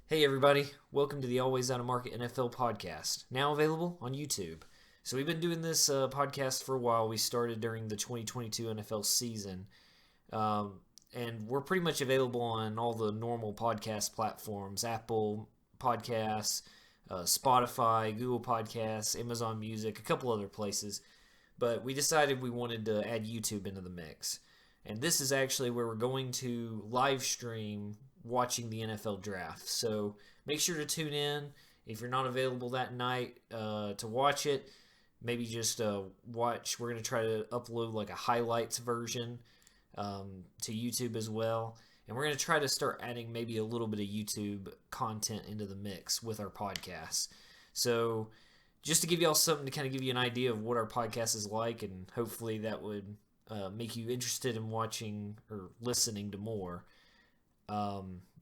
Hey everybody, welcome to the Always Out of Market NFL podcast, now available on YouTube. So we've been doing this podcast for a while. We started during the 2022 NFL season, and we're pretty much available on all the normal podcast platforms, Apple Podcasts, Spotify, Google Podcasts, Amazon Music, a couple other places. But we decided we wanted to add YouTube into the mix. And this is actually where we're going to live stream watching the NFL draft. So make sure to tune in. If you're not available that night to watch it, maybe just watch. We're going to try to upload like a highlights version to YouTube as well. And we're going to try to start adding maybe a little bit of YouTube content into the mix with our podcasts. So just to give y'all something to kind of give you an idea of what our podcast is like, and hopefully that would make you interested in watching or listening to more.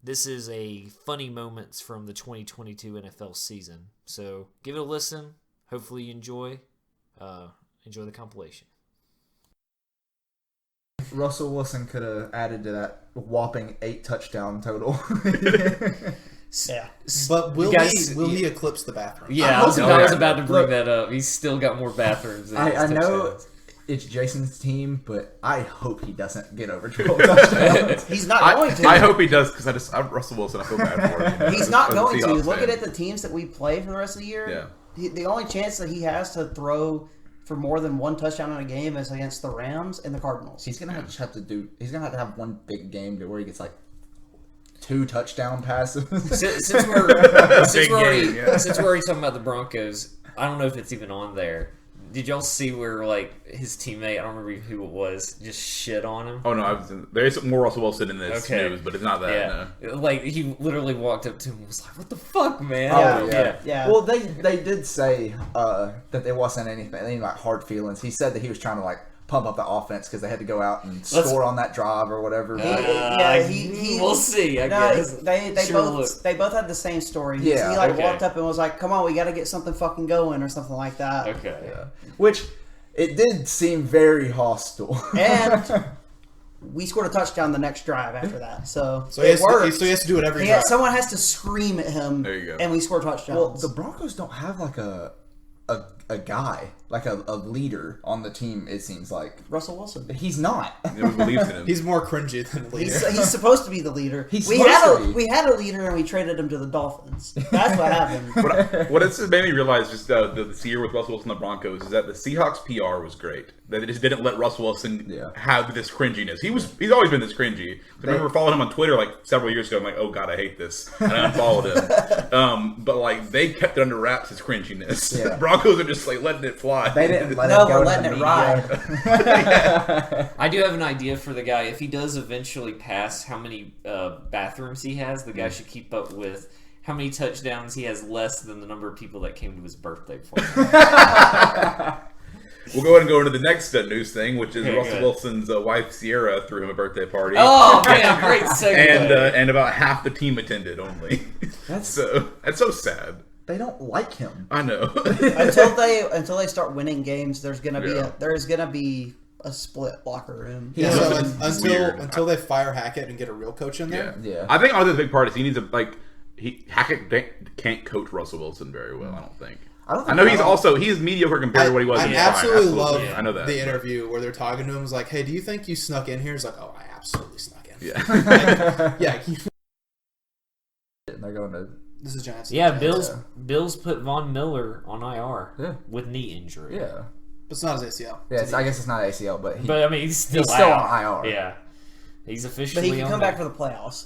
This is a funny moments from the 2022 NFL season. So give it a listen. Hopefully you enjoy the compilation. Russell Wilson could have added to that whopping 8 touchdown total. Yeah, but will he eclipse the bathroom? Yeah, I was about to bring that up. He's still got more bathrooms than I know it's Jason's team, but I hope he doesn't get over 12 touchdowns. He's not going to. I hope he does, because I'm Russell Wilson. I feel bad for him. He's not going to. Looking at the teams that we play for the rest of the year, the only chance that he has to throw for more than one touchdown in a game is against the Rams and the Cardinals. He's gonna have to have one big game where he gets like 2 touchdown passes. Since we're already talking about the Broncos, I don't know if it's even on there. Did y'all see where like his teammate, I don't remember who it was, just shit on him? Oh no, there's more Russell Wilson in this news, but it's not that. Yeah. No. Like he literally walked up to him and was like, "What the fuck, man?" Yeah. Well, they did say that there wasn't any like hard feelings. He said that he was trying to like pump up the offense because they had to go out and score on that drive or whatever. We'll see. I guess they both had the same story. He walked up and was like, "Come on, we got to get something fucking going" or something like that. Okay. Yeah. Which it did seem very hostile. And we scored a touchdown the next drive after that. So he has to do it every drive. Someone has to scream at him. There you go. And we scored touchdowns. Well, the Broncos don't have like a guy, like a leader on the team, it seems like. Russell Wilson. He's not. Nobody believes in him. He's more cringy than the leader. He's supposed to be the leader. We had a leader and we traded him to the Dolphins. That's what happened. What it's made me realize just this year with Russell Wilson and the Broncos is that the Seahawks PR was great. They just didn't let Russell Wilson have this cringiness. He's always been this cringy. I remember following him on Twitter like several years ago. I'm like, oh god, I hate this, and I unfollowed him. But like they kept it under wraps, his cringiness. Yeah. The Broncos are just like letting it fly. They didn't let it go. We're letting it ride. I do have an idea for the guy. If he does eventually pass how many bathrooms he has, the guy should keep up with how many touchdowns he has less than the number of people that came to his birthday for him. We'll go ahead and go into the next news thing, which is Russell Wilson's wife Sierra threw him a birthday party. Oh man, great segue. And about half the team attended only. That's so sad. They don't like him. I know. until they start winning games, there's gonna be a split locker room. Until they fire Hackett and get a real coach in there. Yeah. I think the big part is he needs Hackett can't coach Russell Wilson very well. I don't think. I know he's mediocre compared to what he was. I absolutely love I know that, the interview where they're talking to him. It's like, hey, do you think you snuck in here? He's like, oh, I absolutely snuck in. Yeah. Yeah. They're going to. This is Giants. Yeah, Bills put Von Miller on IR with knee injury. Yeah. But it's not his ACL. Yeah, I guess it's not ACL, but I mean, he's still on IR. Yeah. He's officially But he can come back for the playoffs.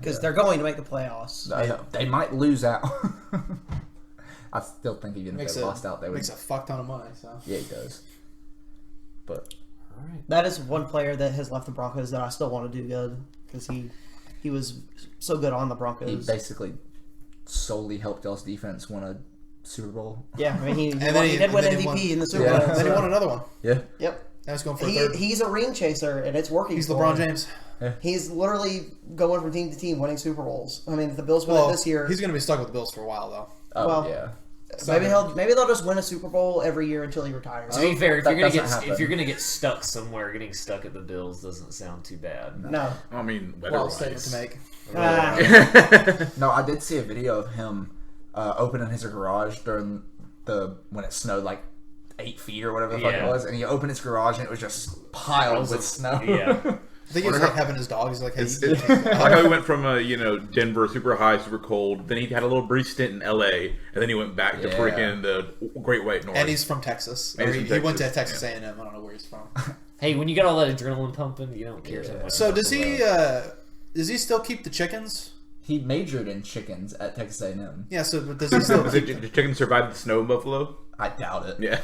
Because they're going to make the playoffs. They might lose out. I still think even if they lost out, they would. Makes a fuck ton of money. So. Yeah, he does. But all right. That is one player that has left the Broncos that I still want to do good because he was so good on the Broncos. He basically solely helped y'all's defense win a Super Bowl. Yeah, I mean he did win MVP in the Super Bowl. And then he won another one. Yeah. Yep. Now he's going for a third. He's a ring chaser, and it's working. He's LeBron James. Yeah. He's literally going from team to team, winning Super Bowls. I mean, if the Bills win it this year, he's going to be stuck with the Bills for a while, though. Oh, yeah. Maybe they'll just win a Super Bowl every year until he retires. To be fair, if That you're gonna get stuck somewhere, getting stuck at the Bills doesn't sound too bad. No. I mean, Wild statement to make. No, I did see a video of him opening his garage during when it snowed like 8 feet or whatever the fuck it was, and he opened his garage and it was just piled with snow. Yeah. I think he was like having his dog. He's like, hey, like how he went from Denver, super high, super cold. Then he had a little brief stint in L.A. and then he went back to freaking the Great White North. and he's from Texas. And He went to Texas A&M. I don't know where he's from. Hey, when you got all that adrenaline pumping, you don't care so much. So about does the he? weather. Does he still keep the chickens? He majored in chickens at Texas A&M. Yeah. So but does he still? Did the chicken survive the snow buffalo? I doubt it. Yeah.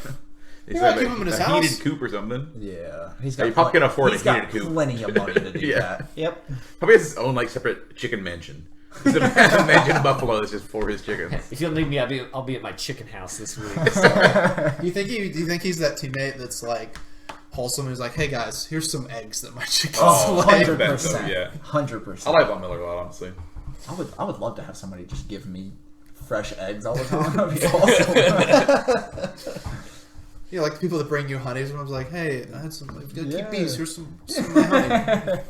They Yeah, said keep him in his a house. heated coop or something. Yeah, he's You probably can afford he's a got heated coop. plenty of money to do Yeah. that. Yep. Probably has his own separate chicken mansion. He's a mansion in Buffalo that's just for his chickens. If you'll need me, I'll be at my chicken house this week. Do you think he's that teammate that's like wholesome? Who's like, hey guys, here's some eggs that my chickens Oh, lay. 100%. Yeah. 100%. I like Von Miller a lot, honestly. I would love to have somebody just give me fresh eggs all the time. That'd be awesome. Yeah, like the people that bring you honey. Someone's like, hey, I had some. I've got to Yeah. keep these. Here's some of my honey.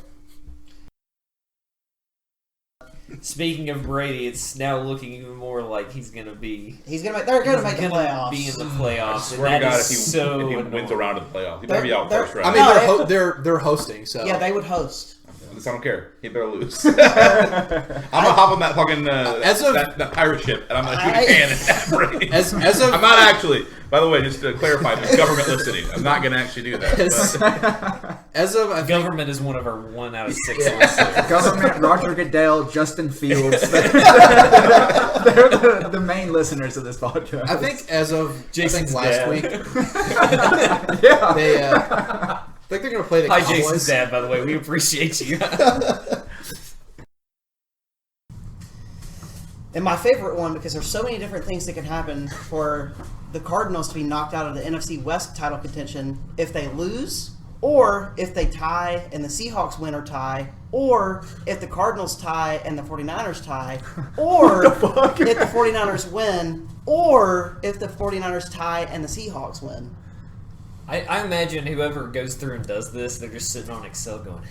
Speaking of Brady, it's now looking even more like he's gonna be. They're gonna make the playoffs. Be in the playoffs. And Swear that to God, is if he so wins a round of the playoffs, he better They're- be out they're- first round. I mean, No, they're hosting. So Yeah, they would host. I don't care. He better lose. I'm gonna hop on that fucking as of- that pirate ship, and I'm gonna shoot a cannon at Brady. as of I'm not actually. By the way, just to clarify, there's government listening. I'm not gonna actually do that. But as of I think, Government is one of our 1 out of 6 listeners. Government, Roger Goodell, Justin Fields. They're the main listeners of this podcast. I think as of Jason's last dad. week, yeah. they I think they're gonna play the Hi, Cowboys. Jason's dad. By the way, we appreciate you. And my favorite one, because there's so many different things that can happen for the Cardinals to be knocked out of the NFC West title contention if they lose, or if they tie and the Seahawks win or tie, or if the Cardinals tie and the 49ers tie, or if the 49ers win, or if the 49ers tie and the Seahawks win. I imagine whoever goes through and does this, they're just sitting on Excel going.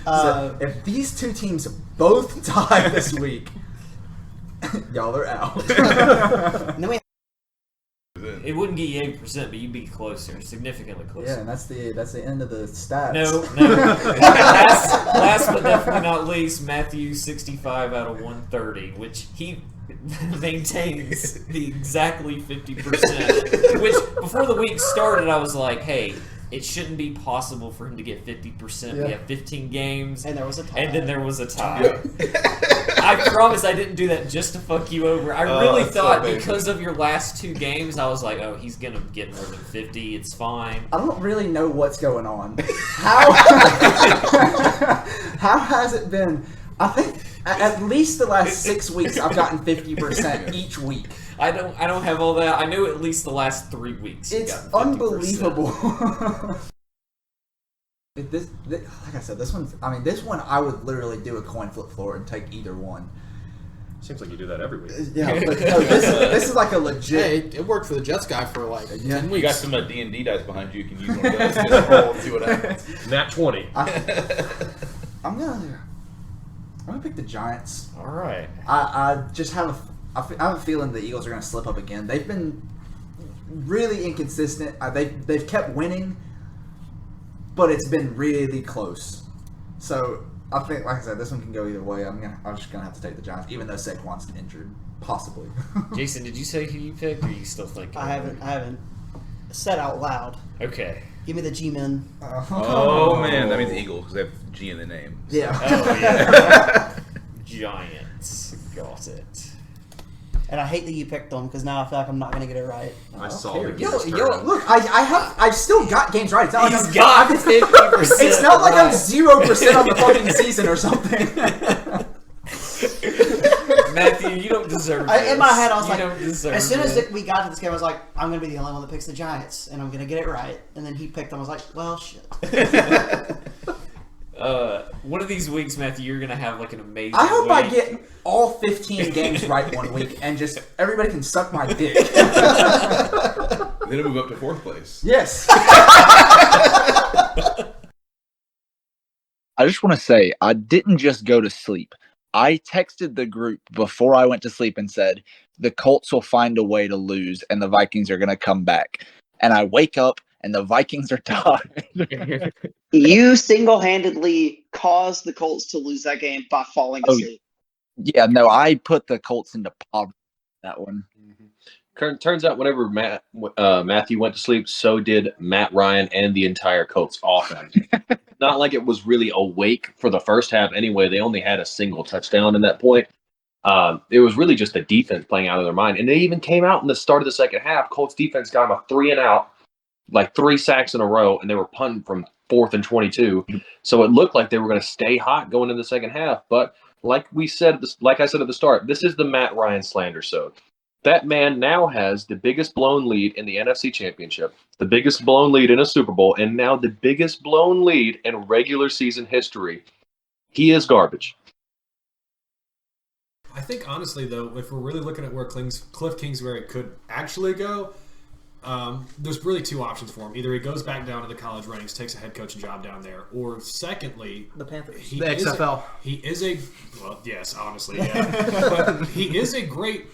So if these two teams both tie this week, y'all are out. And then we It wouldn't get you 80%, but you'd be closer, significantly closer. Yeah, and that's the end of the stats. No. last but definitely not least, Matthew 65 out of 130, which he maintains the exactly 50%. Which before the week started, I was like, hey, it shouldn't be possible for him to get 50%. Yeah. We have 15 games, and there was a tie. and then there was a tie. I promise I didn't do that just to fuck you over. I really that's so thought amazing. because of your last 2 games, I was like, oh, he's going to get more than 50. It's fine. I don't really know what's going on. How how has it been? I think at least the last 6 weeks I've gotten 50% each week. I don't have all that. I know at least the last 3 weeks. you've It's gotten 50%. unbelievable. Like I said, this one I would literally do a coin flip floor and take either one. Seems like you do that every week. Yeah, but no, this is like a legit. Hey, it worked for the Jets guy for like 10 you weeks. got some D&D dice behind you. You can use one of those. Just roll and see what happens. Nat 20. I'm gonna pick the Giants. All right. I just have I have a feeling the Eagles are going to slip up again. They've been really inconsistent. They've kept winning, but it's been really close. So I think, like I said, this one can go either way. I'm just gonna have to take the Giants, even though Saquon's injured, possibly. Jason, did you say who you picked, or are you still thinking? I haven't said out loud. Okay. Give me the G-men. Oh, man. That means Eagles because they have G in the name. Yeah. Oh, yeah. Giants. Got it. And I hate that you picked them because now I feel like I'm not going to get it right. I saw care. the Yo, gears yo, turn. look, I've still got games right. It's not like He's I'm got 50%. It's not like I'm right. 0% on the fucking season or something. Matthew, you don't deserve this. In my head, I was You like, don't deserve as soon as it. we got to this game, I was like, I'm going to be the only one that picks the Giants, and I'm going to get it right. And then he picked them. I was like, well, shit. One of these weeks, Matthew, you're gonna have like an amazing. I hope week. I get all 15 games right one week, and just everybody can suck my dick. Then it'll move up to 4th place. Yes. I just want to say, I didn't just go to sleep. I texted the group before I went to sleep and said, the Colts will find a way to lose and the Vikings are going to come back. And I wake up and the Vikings are tied. You single-handedly caused the Colts to lose that game by falling asleep. Yeah, no, I put the Colts into poverty that one. Turns out whenever Matthew went to sleep, so did Matt Ryan and the entire Colts offense. Not like it was really awake for the first half anyway. They only had a single touchdown in that point. It was really just the defense playing out of their mind. And they even came out in the start of the second half. Colts defense got them a 3-and-out, like 3 sacks in a row, and they were punting from 4th and 22. So it looked like they were going to stay hot going into the second half. But like I said at the start, this is the Matt Ryan slander. So that man now has the biggest blown lead in the NFC Championship, the biggest blown lead in a Super Bowl, and now the biggest blown lead in regular season history. He is garbage. I think, honestly, though, if we're really looking at where Cliff Kingsbury could actually go, there's really 2 options for him. Either he goes back down to the college ranks, takes a head coaching job down there, or secondly, The Panthers. he The is XFL. Yes, honestly, yeah. But he is a great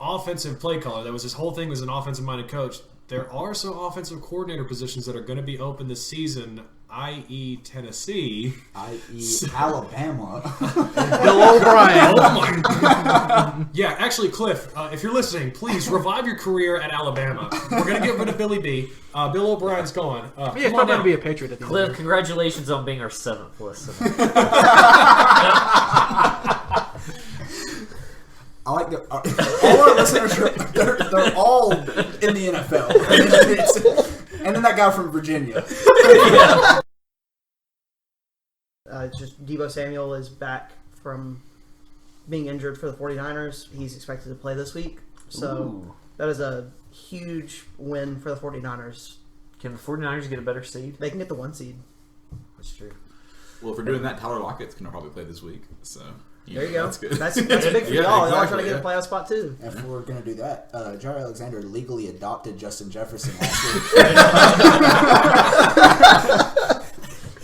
offensive play caller. That was his whole thing, was an offensive-minded coach. There are some offensive coordinator positions that are going to be open this season, i.e. Tennessee. I.e. Alabama. Bill O'Brien. Oh my! Yeah, actually, Cliff, if you're listening, please revive your career at Alabama. We're going to get rid of Billy B. Bill O'Brien's gone. He's Come on probably going now. to be a Patriot at the end. Cliff, congratulations on being our 7th listener. I like the all our listeners. They're all in the NFL, and then that guy from Virginia. Just Deebo Samuel is back from being injured for the 49ers. He's expected to play this week. So that is a huge win for the 49ers. Can the 49ers get a better seed? They can get the 1 seed. That's true. Well, if we're doing that, Tyler Lockett's going to probably play this week. So There you go. That's good. That's big for Yeah, y'all. Y'all are exactly, trying to get yeah. a playoff spot too. If we're gonna do that, Jair Alexander legally adopted Justin Jefferson last week.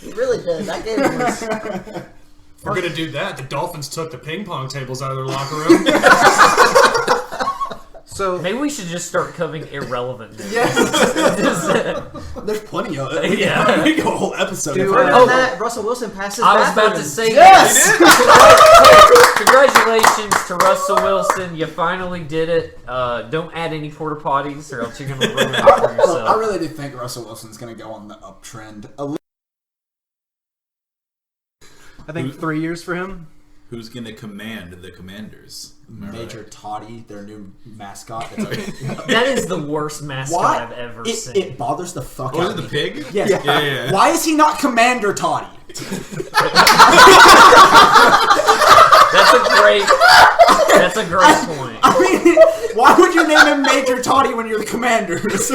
He really did. That game was. If we're going to do that, the Dolphins took the ping pong tables out of their locker room. So Maybe we should just start covering irrelevant news. Yes, Just, there's plenty of it. yeah. We go a whole episode. Dude, if Other we're- than that, Russell Wilson passes. I was about to say Yes! Congratulations to Russell Wilson. You finally did it. Don't add any porta potties or else you're going to ruin it for I yourself. really do think Russell Wilson's gonna go on the uptrend. I think 3 years for him. Who's going to command the Commanders? Am I Major right? Toddy, their new mascot. That is the worst mascot Why? I've ever It seen. bothers the fuck Oh, out is it of the me. pig? Yes. Yeah. Why is he not Commander Toddy? That's a great point. I mean, why would you name him Major Toddy when you're the Commanders?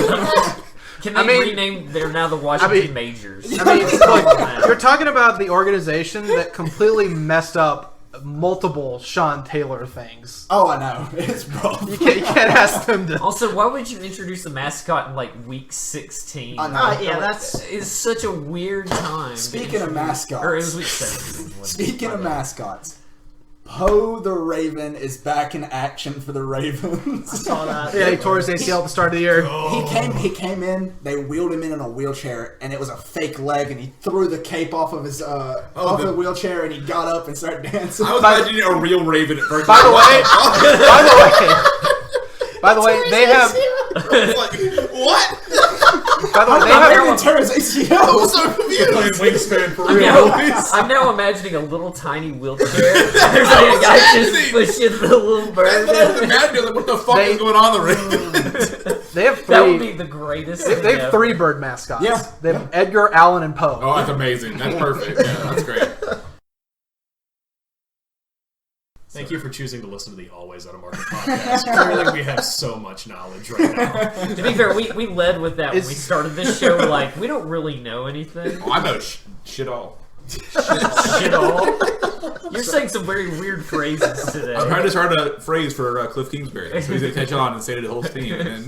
Can they rename? They're now the Washington Majors. I mean, look, you're talking about the organization that completely messed up multiple Sean Taylor things. Oh, I know. It's rough. You can't ask them to. Also, why would you introduce a mascot in like week 16? I know. Yeah, that's. It's such a weird time. to Speaking of introduce- mascots. or it was week 17. Speaking of mascots, Poe the Raven is back in action for the Ravens. Saw that. Yeah, he tore his ACL at the start of the year. He came in. They wheeled him in a wheelchair, and it was a fake leg. And he threw the cape off of his off the wheelchair, and he got up and started dancing. I was imagining a real Raven at first. By the way, they have. Like, what? By the way, they How have. did he tear his ACL? So confused. Wingspan for I'm now imagining a little tiny wheelchair. There's like a guy just pushing the little bird. That's what I was imagining. Like, what the fuck is going on the Ravens? They have That would be three. the greatest. They thing have ever. 3 bird mascots. Yeah. They have Edgar, Allen, and Poe. Oh, that's amazing. That's perfect. Yeah, that's great. Thank you for choosing to listen to the Always Out of Market podcast. Clearly, we have so much knowledge right now. To be fair, we led with that when we It's- started this show. Like, we don't really know anything. Oh, I know shit all. Shit all. You're saying some very weird phrases today. I'm trying to start a phrase for Cliff Kingsbury, so he's gonna catch on and say it to the whole team. And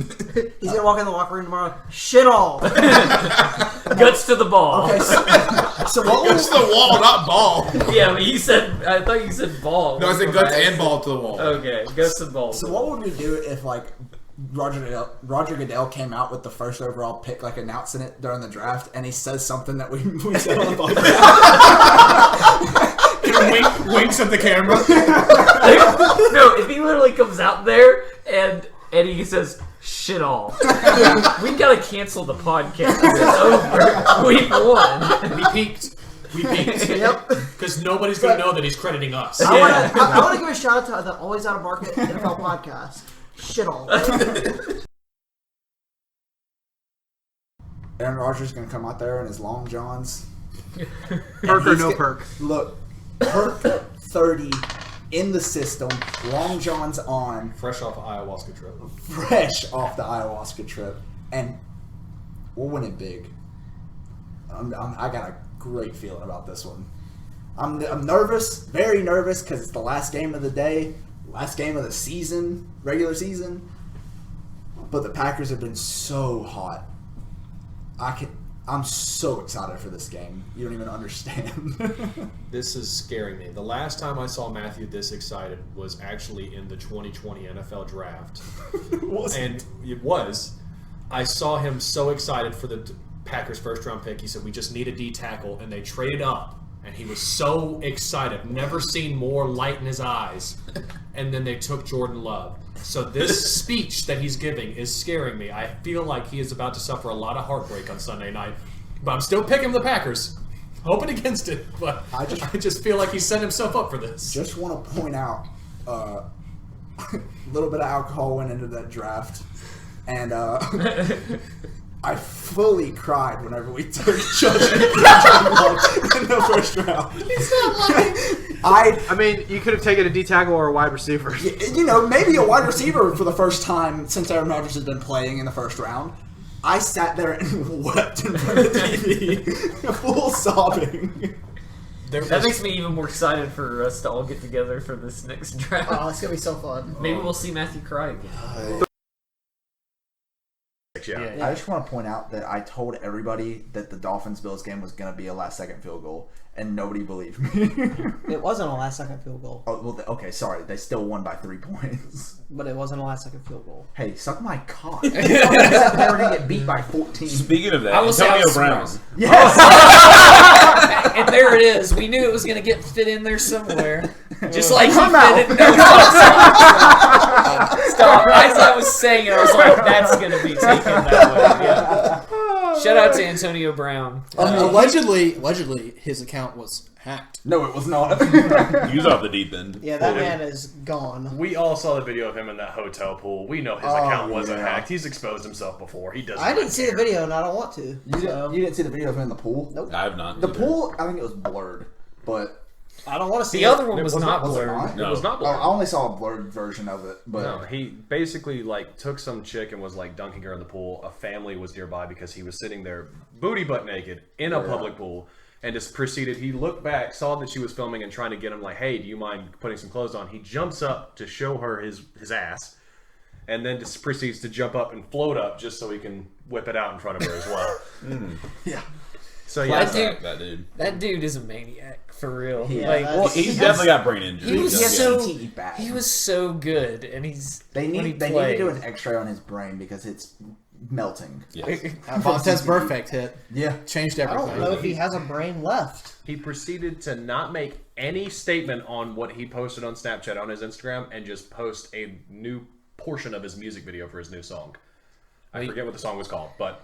He's gonna walk in the locker room tomorrow. Shit all. Guts to the ball. Okay, so what guts to the wall, not ball. Yeah, but I thought you said ball. No, I said guts and ball to the wall. Okay, guts to the ball. So what would we do if like Roger Goodell came out with the first overall pick, like announcing it during the draft, and he says something that we said on the podcast? Winks at the camera. No, if he literally comes out there and he says shit all, we gotta cancel the podcast. It's over. We've won. We peaked. Yep. Because nobody's going to know that he's crediting us. I want to give a shout out to the Always Out of Market NFL podcast. Shit all. Aaron Rodgers is gonna come out there in his long johns. Perk or no perk? Look, perk 30 in the system, long johns on, Fresh off of ayahuasca trip. fresh off the ayahuasca trip, and we'll win it big. I got a great feeling about this one. I'm nervous, very nervous, because it's the last game of the day, last game of the season, regular season. But the Packers have been so hot. I'm so excited for this game. You don't even understand. This is scaring me. The last time I saw Matthew this excited was actually in the 2020 NFL Draft. And it was. I saw him so excited for the Packers' first-round pick. He said, we just need a D tackle, and they traded up. And he was so excited. Never seen more light in his eyes. And then they took Jordan Love. So this speech that he's giving is scaring me. I feel like he is about to suffer a lot of heartbreak on Sunday night. But I'm still picking the Packers. Hoping against it. But I just feel like he set himself up for this. Just want to point out a little bit of alcohol went into that draft. And I fully cried whenever we took Judge in the first round. He's not lying. I mean, you could have taken a D tackle or a wide receiver. You know, maybe a wide receiver for the first time since Aaron Rodgers has been playing in the first round. I sat there and wept in front of the TV, full sobbing. That makes me even more excited for us to all get together for this next draft. Oh, it's gonna be so fun. Maybe we'll see Matthew cry again. Yeah. I just want to point out that I told everybody that the Dolphins-Bills game was going to be a last-second field goal, and nobody believed me. It wasn't a last-second field goal. Oh, well, okay, sorry. They still won by 3 points. But it wasn't a last-second field goal. Hey, suck my cock. They were going to get beat by 14. Speaking of that, I was Antonio Brown. Yes! And there it is. We knew it was going to fit in there somewhere. Just like he Come fit in. No, stop. As I was saying it, I was like, that's going to be taken that way. Yeah. Shout out to Antonio Brown. Allegedly, his account was hacked. No, it was not. He was off the deep end. Yeah, that man is gone. We all saw the video of him in that hotel pool. We know his account wasn't hacked. He's exposed himself before. He doesn't. I didn't see the video, and I don't want to. You didn't see the video of him in the pool? Nope. I have not. The pool, I think it was blurred, but I don't want to see The other one was not was it blurred. not? It was not I blurred. only saw a blurred version of it, but No, he basically took some chick and was dunking her in the pool. A family was nearby because he was sitting there booty butt naked in a public pool and just proceeded. He looked back, saw that she was filming and trying to get him hey, do you mind putting some clothes on? He jumps up to show her his ass and then just proceeds to jump up and float up just so he can whip it out in front of her as well. yeah. So yeah, That dude is a maniac for real. Yeah, he's definitely got brain injury. He was CTE bad. He was so good, and They need to do an X-ray on his brain because it's melting. Yes. Vontez Burfict hit. Yeah, Changed I everything. don't know if he has a brain left. he proceeded to not make any statement on what he posted on Snapchat on his Instagram and just post a new portion of his music video for his new song. I forget what the song was called, but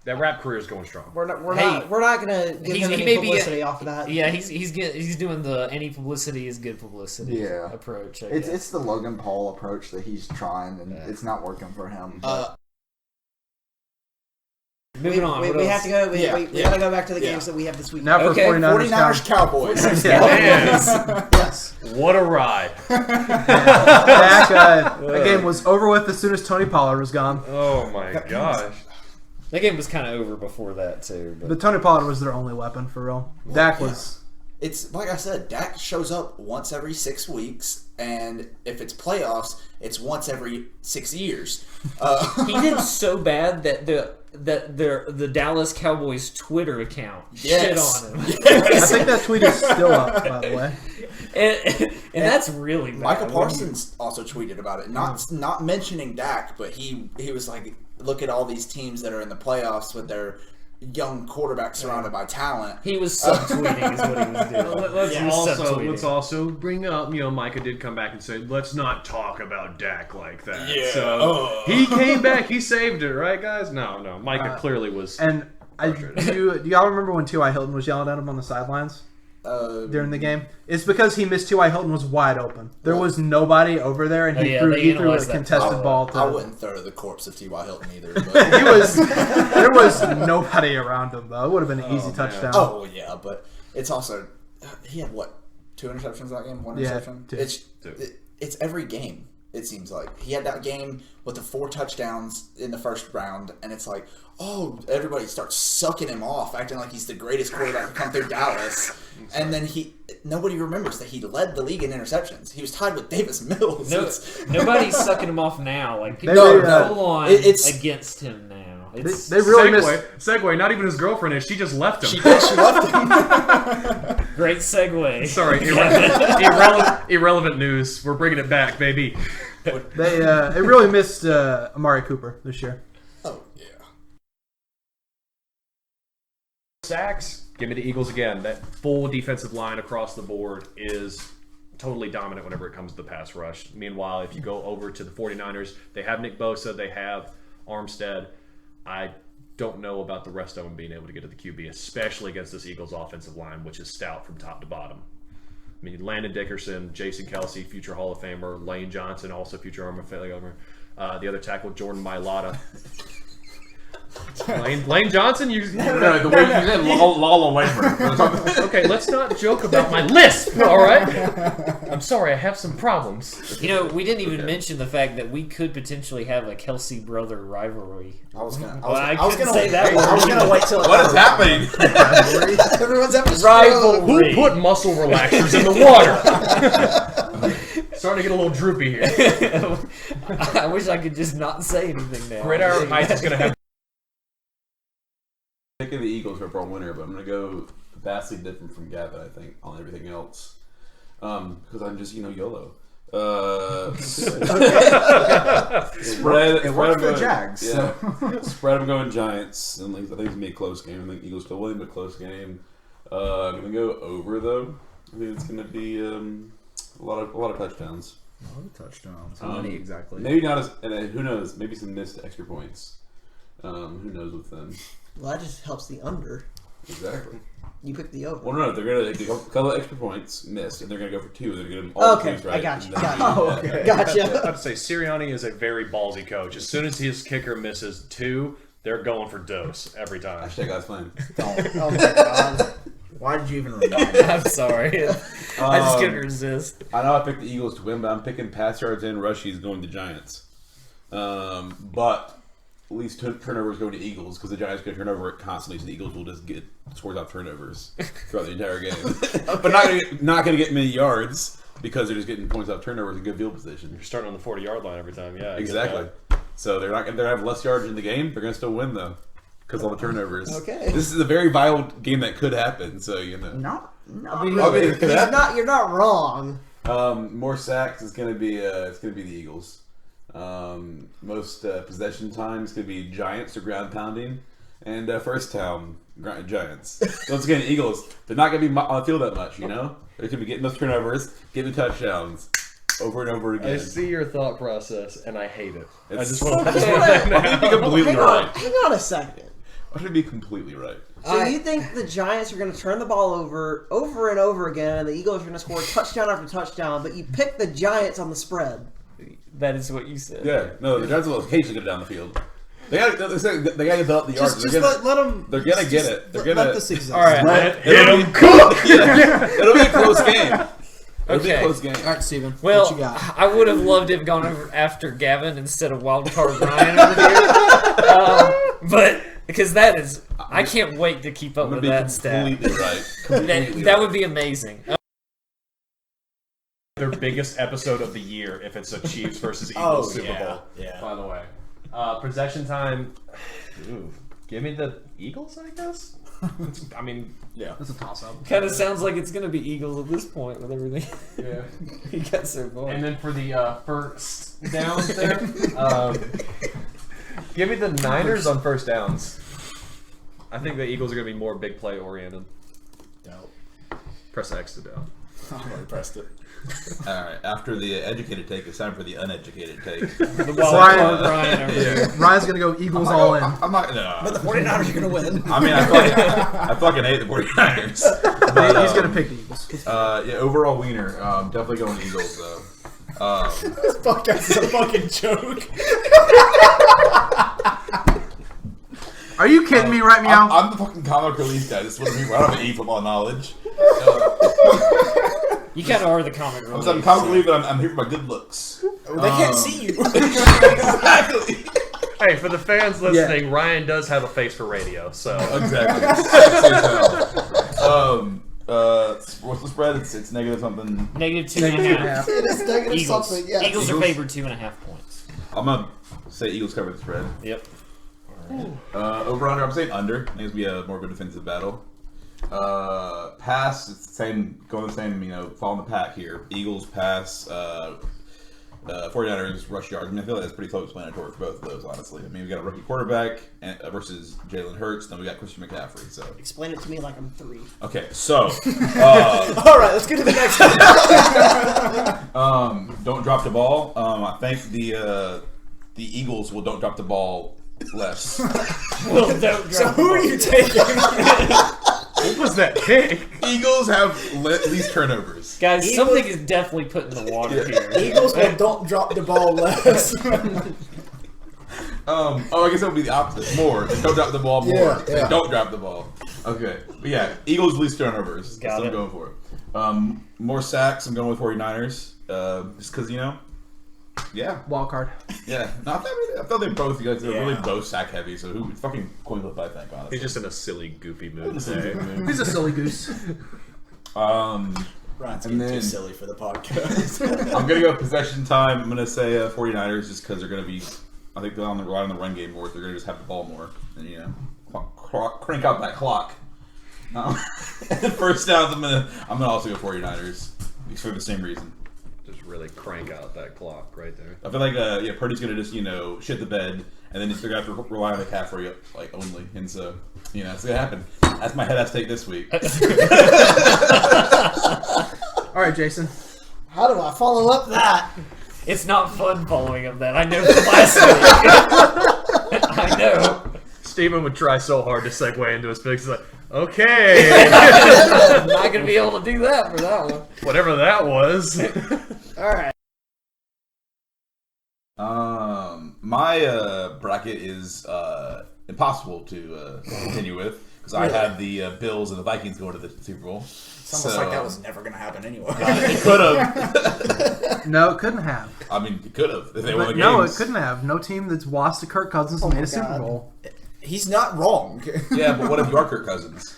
that rap career is going strong. We're not gonna give him any publicity off of that. Yeah, he's doing the any publicity is good publicity approach. It's the Logan Paul approach that he's trying, and it's not working for him. Moving on. We have to go. We gotta go back to the games that we have this week. Now for 49ers Cowboys. Yes. What a ride! That game was over with as soon as Tony Pollard was gone. Oh my gosh! That game was kind of over before that too. But Tony Pollard was their only weapon for real. Dak was. It's like I said, Dak shows up once every 6 weeks, and if it's playoffs, it's once every 6 years. He did so bad that the Dallas Cowboys Twitter account shit on him. I think that tweet is still up, by the way. And that's really bad. Michael Parsons also tweeted about it, not mentioning Dak, but he was like, look at all these teams that are in the playoffs with their young quarterback surrounded by talent. He was subtweeting is what he was doing. Let's also bring up, Micah did come back and say, let's not talk about Dak like that. Yeah. So he came back, he saved it, right, guys? No. Micah clearly was. And do y'all remember when T.Y. Hilton was yelling at him on the sidelines during the game? It's because he missed T.Y. Hilton was wide open. There was nobody over there, and he threw a contested ball. I wouldn't throw to the corpse of T.Y. Hilton either. But. There was nobody around him, though. It would have been an easy touchdown. Oh, yeah, but it's also, he had 2 interceptions that game? 1 interception? Two. It's every game, it seems like. He had that game with the 4 touchdowns in the first round, and it's like, everybody starts sucking him off, acting like he's the greatest quarterback to come through Dallas. And then nobody remembers that he led the league in interceptions. He was tied with Davis Mills. Nobody's sucking him off now. Like people are full on against him now. They really segue. Not even his girlfriend is. She just left him. She left him. Great segue. Sorry, irrelevant news. We're bringing it back, baby. They really missed Amari Cooper this year. Oh yeah. Sacks. Give me the Eagles again. That full defensive line across the board is totally dominant whenever it comes to the pass rush. Meanwhile, if you go over to the 49ers, they have Nick Bosa, they have Armstead. I don't know about the rest of them being able to get to the QB, especially against this Eagles offensive line, which is stout from top to bottom. I mean, Landon Dickerson, Jason Kelsey, future Hall of Famer, Lane Johnson, also future Hall of Famer. The other tackle, Jordan Mailata. Lane Johnson? No, the way you said Lala Lamer. Okay, let's not joke about my list, all right? I'm sorry, I have some problems. We didn't even mention the fact that we could potentially have a Kelsey brother rivalry. I was gonna say that. I was gonna wait till what is happening? Everyone's having rivalry. Who put muscle relaxers in the water? Starting to get a little droopy here. I wish I could just not say anything now. Gridiron Heights is gonna have. Picking the Eagles for a winner, but I'm going to go vastly different from Gavin, I think, on everything else. Because I'm just, YOLO. Spread I'm going Jags. Yeah. Spread I'm going Giants. And I think it's going to be a close game. I think Eagles still win, but close game. I'm going to go over, though. I think it's going to be a lot of touchdowns. A lot of touchdowns. How many exactly? Maybe not as, and who knows? Maybe some missed extra points. Who knows with them? Well, that just helps the under. Exactly. You pick the over. Well, no, they're going to a couple of extra points missed, and they're going to go for 2. They're going to get them all twos right. I got you. Okay. Gotcha. I'd say Sirianni is a very ballsy coach. As soon as his kicker misses 2, they're going for dose every time. Hashtag God's plan. Oh my god. Why did you even remind me? I'm sorry. I just couldn't resist. I know I picked the Eagles to win, but I'm picking pass yards and rushies going to Giants. But at least turnovers go to Eagles because the Giants can turn over it constantly, so the Eagles will just get scores off turnovers throughout the entire game. But not going to get many yards because they're just getting points off turnovers and good field position. You're starting on the 40-yard line every time, yeah. Exactly. So they're going to have less yards in the game. They're going to still win though because all the turnovers. Okay. This is a very violent game that could happen. So Not really. You're not wrong. More sacks is going to be the Eagles. Most possession time is going to be Giants or ground pounding, and first down Giants. Once again, Eagles. They're not going to be on the field that much. They're going to be getting those turnovers, getting touchdowns over and over again. I see your thought process, and I hate it. I It's- just want to be completely right. Hang on a second. I should be completely right. So you think the Giants are going to turn the ball over and over again, and the Eagles are going to score touchdown after touchdown, but you pick the Giants on the spread? That is what you said. Yeah, no, the Giants will occasionally get down the field. They got to develop the yards. Just let them. They're gonna get it. They're gonna let this exist. All right, It'll be cook. It'll be a close game. It'll be a Okay. close game. All right, Steven. Well, what you got? I would have loved to have gone over after Gavin instead of Wild Card Ryan over here. But Because that is, I can't wait to keep up with that stat. Completely right. That would be amazing. Their biggest episode of the year if it's a Chiefs versus Eagles Super Bowl. Yeah. By the way, possession time. Ooh, give me the Eagles, I guess. I mean, yeah, that's a toss-up. Kind of sounds like it's gonna be Eagles at this point with everything. Yeah, he got so far. And then for the first downs there, give me the Niners on first downs. I think the Eagles are gonna be more big play oriented. Doubt. Press X to doubt. I've already pressed it. All right. After the educated take, it's time for the uneducated take. The wild card Ryan over here. Ryan's gonna go Eagles all in. I'm not. No. But the 49ers are going to win. I mean, I fucking hate the 49ers. But, He's gonna pick the Eagles. Yeah, overall wiener. Definitely going Eagles though. This podcast is a fucking joke. Are you kidding me right now? I'm the fucking comic relief guy. This is what I mean. I don't have any football knowledge. You kind of are the comic relief. I'm comic relief, but I'm here for my good looks. They can't see you. Exactly. Hey, for the fans listening, Ryan does have a face for radio, so Exactly. What's the spread? It's negative something. Negative 2.5. It is negative Eagles. something, yeah. Eagles are favored 2.5 points. I'm gonna say Eagles cover the spread. Yep. Over under, I'm saying under. I think it's gonna be a more of a defensive battle. Pass, it's the same, going the same, following the pack here. Eagles pass, 49ers rush yards. I mean, I feel like that's pretty self-explanatory for both of those, honestly. I mean, we got a rookie quarterback versus Jalen Hurts, then we got Christian McCaffrey. So Explain it to me like I'm 3. okay, so all right, let's get to the next one. don't drop the ball. I think the Eagles will don't drop the ball less. Well, don't drop So who are you taking? what was that pick? Eagles have least turnovers. Guys, something is definitely put in the water here. Eagles will don't drop the ball less. I guess that would be the opposite. More. They don't drop the ball more. Yeah. They don't drop the ball. Okay. But yeah, Eagles least turnovers. Got That's what I'm going for. More sacks. I'm going with 49ers. Just because, yeah. Wild card. Yeah. I thought they both, you guys are really both sack heavy, so who fucking coin flip, I think, honestly. He's just in a silly, goofy mood today. He's a silly goose. Ryan's getting too silly for the podcast. I'm going to go possession time. I'm going to say 49ers just because they're going to be, I think they're rely on the run game more. They're going to just have the ball more. And, crank out that clock. First downs, I'm gonna also go 49ers for the same reason. Just really crank out that clock right there. I feel like Purdy's gonna just shit the bed, and then they're gonna have to rely on the McCaffrey only, and so it's gonna happen. That's my head-ass take this week. All right, Jason. How do I follow up that? It's not fun following up that. I know from last week. I know. Steven would try so hard to segue into his picks. He's like, okay. I'm not going to be able to do that for that one. Whatever that was. All right. My bracket is impossible to continue with because I have the Bills and the Vikings going to the Super Bowl. It's almost like that was never going to happen anyway. It could have. No, it couldn't have. I mean, it could have if they won the games. No, it couldn't have. No team that's lost to Kirk Cousins made a Super Bowl. He's not wrong. Yeah, but what if you are Kirk Cousins?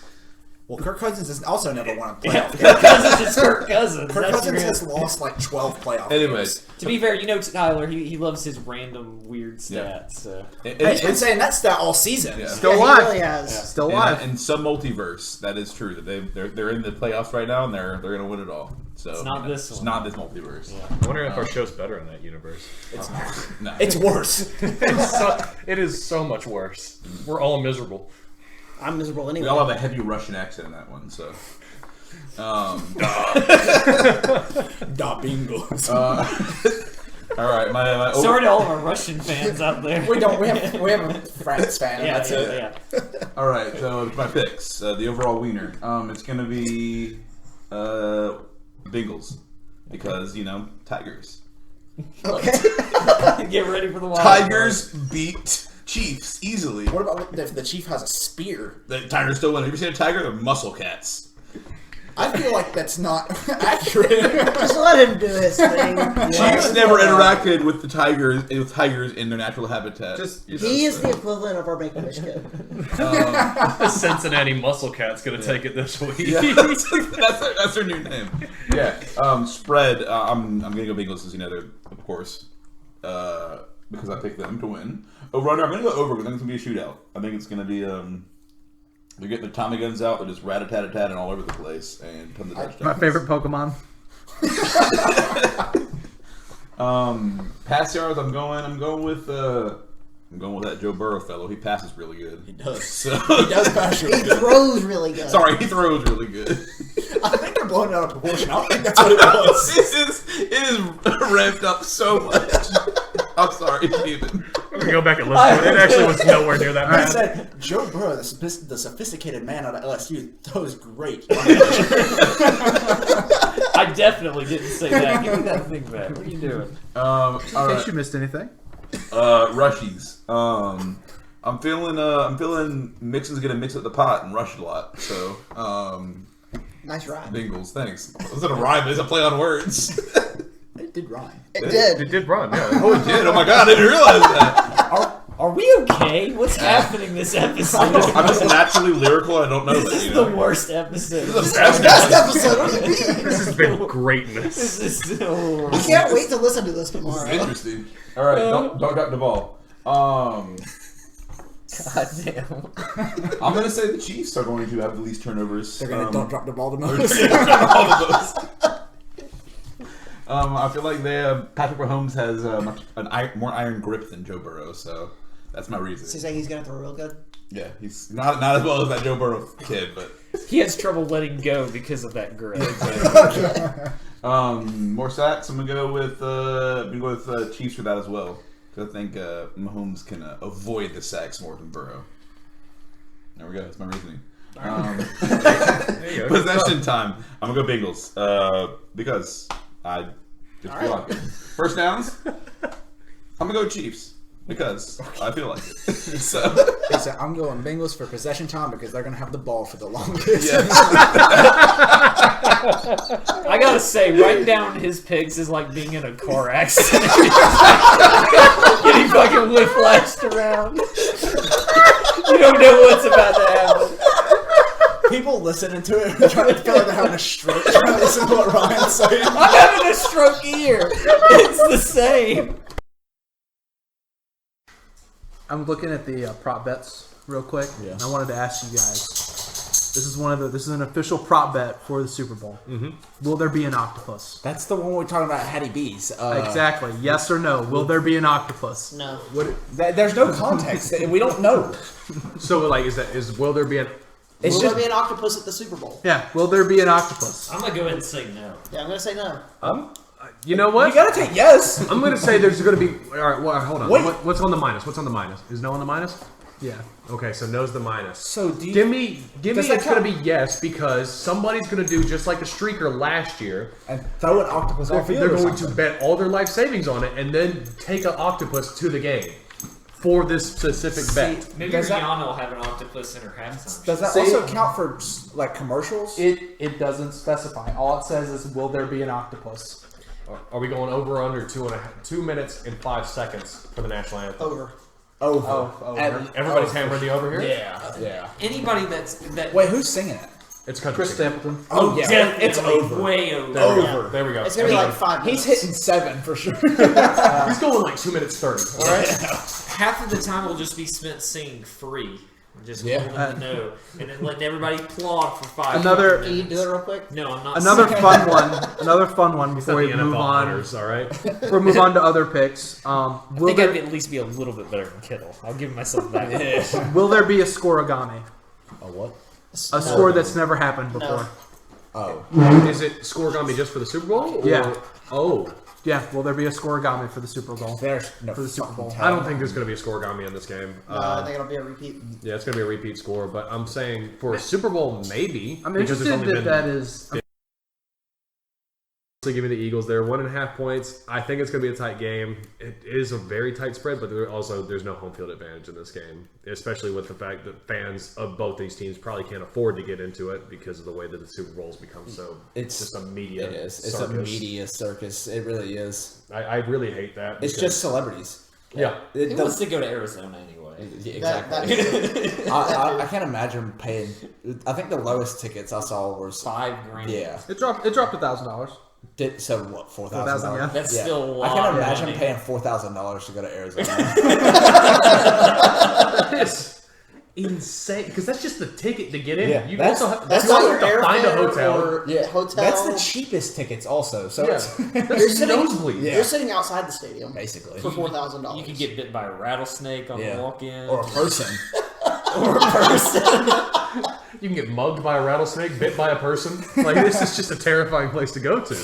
Well, Kirk Cousins has also never won a playoff game. Kirk Cousins is Kirk Cousins. Kirk Cousins has lost like 12 playoff Anyways. games. To be fair, Tyler, he loves his random weird stats. So. He's been saying that stat all season. Yeah. Still alive. He really has. Still alive. In some multiverse, that is true. That they're in the playoffs right now, and they're going to win it all. So it's not this It's one. not this multiverse. Yeah. I'm wondering if our show's better in that universe. It's not. No. It's worse. It is so much worse. We're all miserable. I'm miserable anyway. We all have a heavy Russian accent in that one, so. Da bingos. All right, my Sorry to all of our Russian fans out there. We have a France fan. Yeah, That's it. Yeah. All right, so my picks. The overall wiener. It's gonna be Bengals because Tigers. Okay. Get ready for the wild Tigers beat Chiefs easily. What about if the Chief has a spear? The Tigers still win. Have you ever seen a tiger? They're muscle cats. I feel like that's not accurate. Just let him do his thing. Chiefs never interacted with the tigers in their natural habitat. He is the equivalent of our Make-A-Wish kid. The Cincinnati Muscle Cat's going to take it this week. Yeah, that's their new name. Yeah. Spread. I'm going to go Bengals as you know, of course, because I picked them to win. Over-under. I'm going to go over because I think it's going to be a shootout. I think it's going to be. They're getting their Tommy guns out. They're just rat-a-tat-a-tat and all over the place. And tons of touchdowns. My favorite Pokemon. Pass yards. I'm going with that Joe Burrow fellow. He passes really good. He does. So he does pass really good. He throws really good. Sorry, he throws really good. I think they're blowing it out of proportion. I don't think that's what it was. It is ramped up so much. I'm sorry, Steven. I'm gonna go back and listen to it. It actually was nowhere near that I bad. said, Joe Burrow, the sophisticated man out of LSU, throws great. I definitely didn't say that. Give me that thing back. What are you doing? In case you missed anything. Rushies. I'm feeling Mixon's gonna mix up the pot and rush a lot. So, nice rhyme. Bengals, thanks. It wasn't a rhyme, it's a play on words. It did rhyme. It did. It did rhyme, yeah. Oh, it did. Oh my god, I didn't realize that. Are we okay? What's happening this episode? I'm just naturally lyrical. I don't know that. This is the worst episode. This is the best episode. What do you mean? This has been greatness. This is so. I can't wait to listen to this tomorrow. This is interesting. All right, don't drop the ball. God damn. I'm gonna say the Chiefs are going to have the least turnovers. They're gonna don't drop the ball the most. I feel like Patrick Mahomes has more iron grip than Joe Burrow, so that's my reason. So you're saying he's gonna throw real good? Yeah, he's not as well as that Joe Burrow kid, but He has trouble letting go because of that grip. More sacks. I'm gonna go with Chiefs for that as well. Because I think Mahomes can avoid the sacks more than Burrow. There we go. That's my reasoning. Possession time. I'm gonna go Bengals because I just feel like it. First downs. I'm gonna go Chiefs because I feel like it. So I'm going Bengals for possession time because they're gonna have the ball for the longest. yeah. I gotta say, writing down his picks is like being in a car accident. Getting fucking whiplashed around. You don't know what's about to happen. People listening to it are trying to feel like they're having a stroke trying to listen to what Ryan's saying. I'm having a stroke here. It's the same. I'm looking at the prop bets real quick. Yeah. And I wanted to ask you guys. This is an official prop bet for the Super Bowl. Mm-hmm. Will there be an octopus? That's the one we're talking about, Hattie B's. Exactly. Yes or no? Will there be an octopus? No. There's no context. We don't know. So, like, will there be an... Will there be an octopus at the Super Bowl? Yeah. Will there be an octopus? I'm gonna go ahead and say no. Yeah, I'm gonna say no. You know what? You gotta take yes. I'm gonna say there's gonna be... All right, well, hold on. Wait. What's on the minus? What's on the minus? Is no on the minus? Yeah. Okay, so no's the minus. So do you, Give me Does that it's gonna count? be yes because somebody's gonna do just like the streaker last year. and throw an octopus off field They're or going to something. bet all their life savings on it and then take an octopus to the game for this specific bet. Maybe Does that- Rihanna will have an octopus in her halftime. Does that See- also count for like commercials? It doesn't specify. All it says is will there be an octopus? Are we going over or under 2 minutes and 5 seconds for the national anthem? Over. Everybody's hammering the over here? Yeah. Anybody that Wait, who's singing it? It's country. Chris Stapleton. Oh yeah, definitely it's over. way over. Over. There we go. It's gonna be like 5 minutes. He's hitting 7 for sure. He's going like 2 minutes 30. All right. Half of the time will just be spent singing free. Just letting them know, and then letting everybody applaud for 5 Another- Can you do it real quick? No, I'm not. Another singing. fun one before we the move NFL on. honors, all right? Before we move on to other picks. I Will think I'd there at least be a little bit better than Kittle. I'll give myself that. will there be a scoreagami? A what? A score that's never happened before. Oh. Is it scoregami just for the Super Bowl? Or? Yeah. Oh. Yeah. Will there be a scoreagami for the Super Bowl? There's no For the Super Bowl. I don't think there's going to be a scoregami in this game. I think it'll be a repeat. Yeah, it's going to be a repeat score, but I'm saying for a Super Bowl, maybe. I'm because interested there's only that been that is So give me the Eagles there. 1.5 points. I think it's going to be a tight game. It is a very tight spread, but there's no home field advantage in this game, especially with the fact that fans of both these teams probably can't afford to get into it because of the way that the Super Bowl's become so. It's just a media. It is. It's circus. a media circus. It really is. I really hate that. It's just celebrities. Yeah. He wants to go to Arizona anyway. Exactly. I can't imagine paying. I think the lowest tickets I saw was $5,000. Yeah. It dropped $1,000. So what? $4,000. Yeah. That's still a lot. I can't of imagine money. paying $4,000 to go to Arizona. That's insane because that's just the ticket to get in. Yeah, You that's- also have, that's you also not have your to find a airfare hotel. or hotel. That's the cheapest tickets, also. So Yeah. it's You're sitting, nosebleed. you're sitting outside the stadium basically for $4,000. You could get bit by a rattlesnake on the walk-in. or a person. Or a person. You can get mugged by a rattlesnake, bit by a person. Like this is just a terrifying place to go to.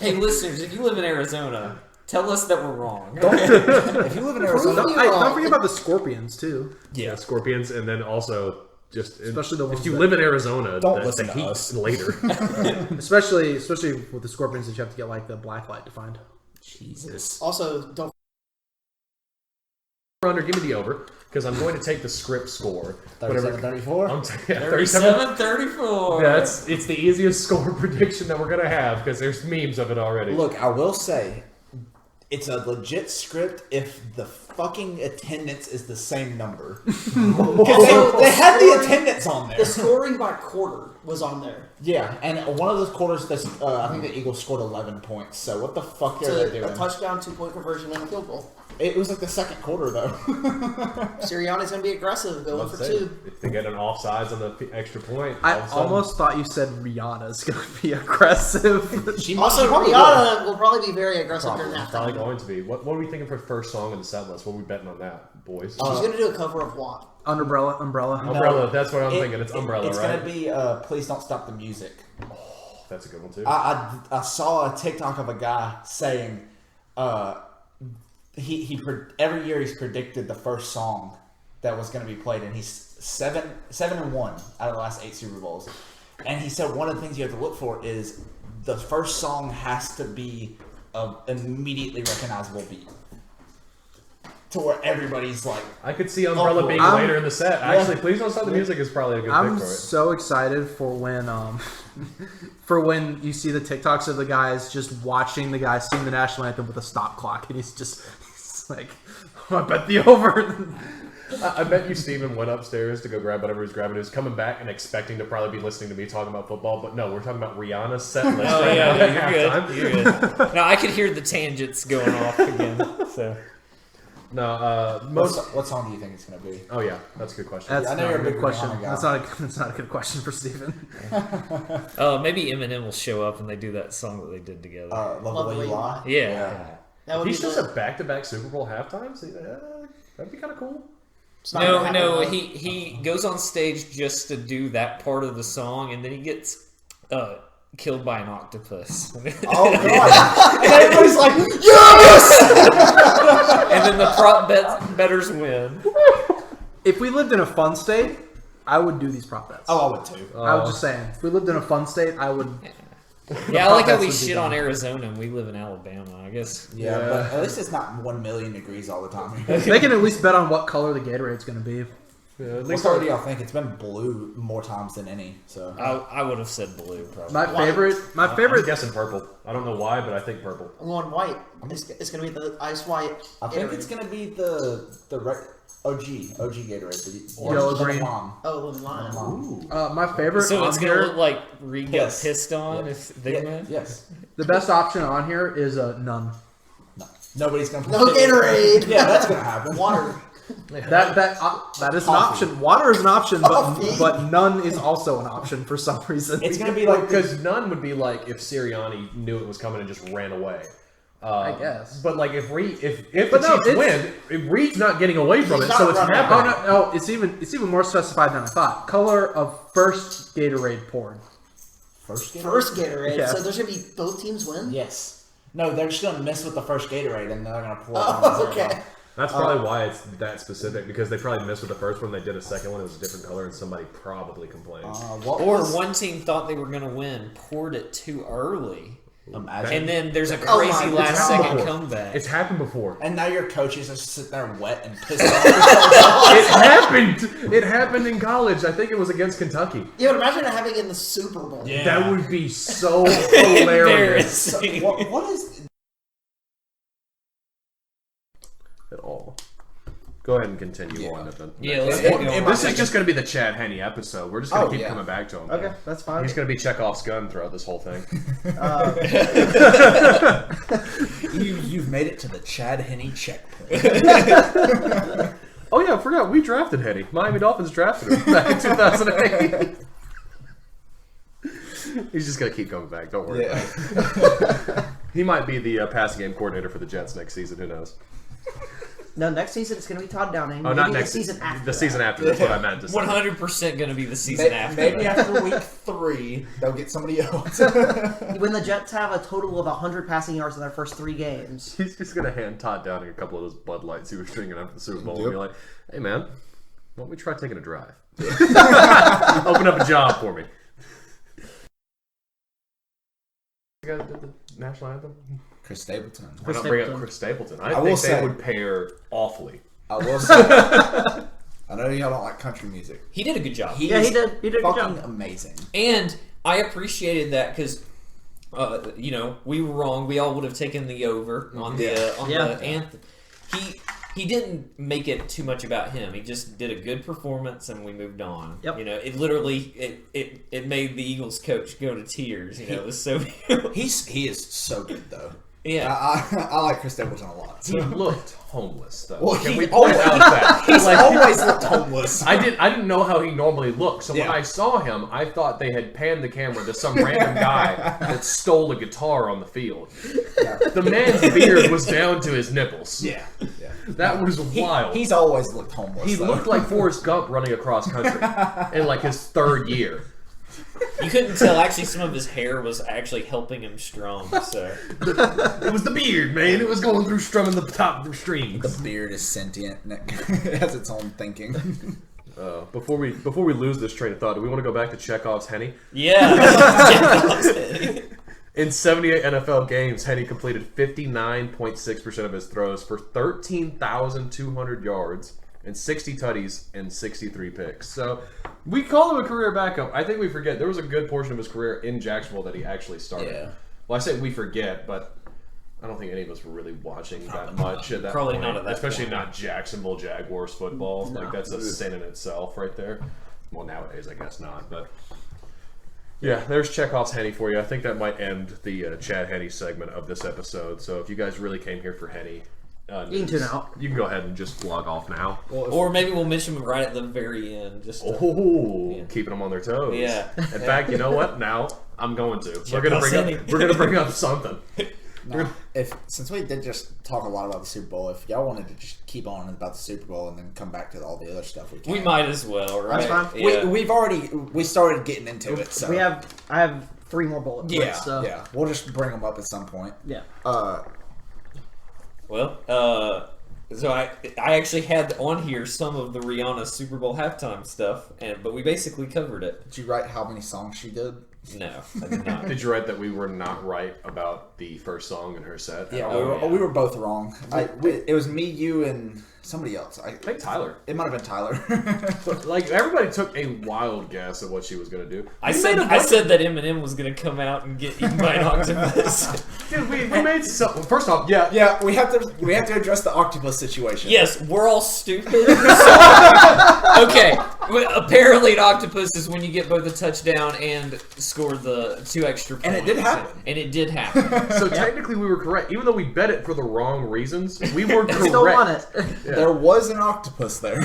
Hey, listeners, if you live in Arizona, tell us that we're wrong. If you live in Arizona, Don't forget about the Scorpions too. Yeah, scorpions, and then also just Especially the ones if you that- live in Arizona, Don't the listen to heat us. later. especially with the Scorpions that you have to get like the black light to find. Jesus. Also, don't. Under, give me the over because I'm going to take the script score. 37-34. I'm taking 37-34. It's the easiest score prediction that we're gonna have because there's memes of it already. Look, I will say, it's a legit script if the fucking attendance is the same number. Because they had the attendance on there. The scoring by quarter was on there. Yeah, and one of those quarters, I think the Eagles scored 11 points. So what the fuck are So they doing? a touchdown, 2-point conversion, and a field goal. It was like the second quarter, though. Sirianni's going to be aggressive, going for 2. If they get an offsides on the extra point, I all of a sudden- almost thought you said Rihanna's going to be aggressive. Also, Rihanna will probably be very aggressive during that Probably time. going to be. What are we thinking for first song in the set list? What are we betting on that, boys? She's going to do a cover of what? Umbrella. Umbrella. That's what I'm thinking. It's Umbrella, it's right? going to be Please Don't Stop the Music. That's a good one too. I saw a TikTok of a guy saying every year he's predicted the first song that was going to be played, and he's 7-1 out of the last 8 Super Bowls. And he said one of the things you have to look for is the first song has to be an immediately recognizable beat, to where everybody's like, I could see Umbrella being later in the set. Actually, Please Don't Stop the Music is probably a good I'm pick for it. so excited for when you see the TikToks of the guys just watching the guy sing the national anthem with a stop clock, and he's like, I bet the over. I bet you Steven went upstairs to go grab whatever he's grabbing. He was coming back and expecting to probably be listening to me talking about football, but no, we're talking about Rihanna's set list. Oh right yeah, now at you're halftime. good. You're good. No, I could hear the tangents going off again. So. No, what song do you think it's going to be? Oh yeah, that's a good question. That's I know not you're a a good big question. Rihanna guy. That's not a good question for Steven. Maybe Eminem will show up and they do that song that they did together. Love the Way You Lie? Yeah. That would He's be just the- a back-to-back Super Bowl halftime. So, that'd be kind of cool. No, he goes on stage just to do that part of the song, and then he gets killed by an octopus. Oh god! And everybody's like, yes! And then the prop betters win. If we lived in a fun state, I would do these prop bets. Oh, I would too. I was just saying, if we lived in a fun state, I would. Yeah, I like how we Prop bets would be shit on done. Arizona and we live in Alabama, I guess. Yeah, but at least it's not 1 million degrees all the time. They can at least bet on what color the Gatorade's going to be. Yeah, at What least color do y'all think? It's been blue more times than any. So I would have said blue, probably. My favorite. I'm guessing purple. I don't know why, but I think purple. I'm going white. It's going to be the ice white. I think it's going to be the OG Gatorade. The Yellow green. Lime. Oh, lemon lime. My favorite. So on it's going to here, look like Reed got Piss. pissed on if they win? Yes. the best option on here is none. Nobody's going to No Gatorade. Yeah, that's going to happen. Water. That is an option. Water is an option, but none is also an option for some reason. It's going to be like because none would be like if Sirianni knew it was coming and just ran away. I guess. But like if Reed, if But the no, Chiefs it's- win, if Reed's not getting away from He's it, so not it's running. happening. Oh no! It's even more specified than I thought. Color of first Gatorade poured. First Gatorade? First Gatorade. Yeah. So there's going to be both teams win? Yes. No, they're just going to mess with the first Gatorade and they're going to pour it Oh, on the okay. That's probably why it's that specific because they probably missed with the first one. They did a second one; it was a different color, and somebody probably complained. what Or was- one team thought they were going to win, poured it too early. And then there's a Oh crazy my last God. second comeback. It's happened before. And now your coaches just sit there wet and pissed off. It happened. It happened in college. I think it was against Kentucky. Yeah, but imagine having it in the Super Bowl. Yeah. That would be so hilarious. Embarrassing. What is? At all. Go ahead and continue on. Yeah, let's It- get going. This is just going to be the Chad Henne episode. We're just going to keep yeah. coming back to him. Okay, that's fine. He's going to be Chekhov's gun throughout this whole thing. You've made it to the Chad Henne checkpoint. Oh yeah, I forgot. We drafted Henne. Miami Dolphins drafted him back in 2008. He's just going to keep coming back. Don't worry about it. He might be the passing game coordinator for the Jets next season. Who knows? No, next season it's going to be Todd Downing. Oh, Maybe not the next season after. The season after. That's what I meant to say. 100% going to be the season after. Maybe that. after week 3, they'll get somebody else. When the Jets have a total of 100 passing yards in their first 3 games. He's just going to hand Todd Downing a couple of those Bud Lights he was drinking after the Super Bowl and be like, hey man, why don't we try taking a drive? Open up a job for me. You guys did the national anthem? Chris Stapleton. Why not bring up Chris Stapleton? I will think say- they would pair awfully. I will say, I know y'all don't like country music. He did a good job. Yeah, he did. He did a good Fucking job. amazing. And I appreciated that because, you know, we were wrong. We all would have taken the over on the anthem. He didn't make it too much about him. He just did a good performance, and we moved on. Yep. You know, it literally it made the Eagles coach go to tears. You know, it was so. He is so good though. Yeah. I like Chris Stapleton a lot. He looked homeless, though. Well, Can he we point out that? He's Like, always looked homeless. I didn't know how he normally looked, so when Yeah. I saw him, I thought they had panned the camera to some random guy that stole a guitar on the field. The man's beard was down to his nipples. Yeah. That was wild. He's always looked homeless. He though. looked like Forrest Gump running across country in like his 3rd year. You couldn't tell. Actually, some of his hair was actually helping him strum. So It was the beard, man. It was going through strumming the top of the strings. The beard is sentient. And it has its own thinking. Before we lose this train of thought, do we want to go back to Chekhov's Henne? yeah. In 78 NFL games, Henne completed 59.6% of his throws for 13,200 yards and 60 tutties and 63 picks. So we call him a career backup. I think we forget there was a good portion of his career in Jacksonville that he actually started. Yeah. Well, I say we forget, but I don't think any of us were really watching that much at that Probably point. not at that Especially point. not Jacksonville Jaguars football. Like that's a sin in itself right there. Well, nowadays I guess not, but yeah, there's Chekhov's Henne for you. I think that might end the Chad Henne segment of this episode. So if you guys really came here for Henne, You can tune out. You can go ahead and just log off now. Or maybe we'll mention them right at the very end. Just to, Keeping them on their toes. Yeah. In fact, you know what? Now I'm going to. Check We're out gonna bring up something. Now, since we did just talk a lot about the Super Bowl, if y'all wanted to just keep on about the Super Bowl and then come back to all the other stuff, we can. we might as well, right? That's fine. Yeah. We started getting into it. So I have 3 more bullet points. yeah, So. yeah. We'll just bring them up at some point. Yeah. Well, so I actually had on here some of the Rihanna Super Bowl halftime stuff, but we basically covered it. Did you write how many songs she did? No, I did not. Did you write that we were not right about the first song in her set? Yeah, we were both wrong. It was me, you, and somebody else. I think Tyler. It might have been Tyler. Like everybody took a wild guess at what she was going to do. I said that Eminem was going to come out and get eaten by an octopus. Dude, we made so. First off, yeah, yeah, we have to address the octopus situation. Yes, we're all stupid. Okay, apparently an octopus is when you get both a touchdown and score the 2 extra points. And it did happen. And it did happen. So technically we were correct, even though we bet it for the wrong reasons. We were correct. Still won it. Yeah. There was an octopus there.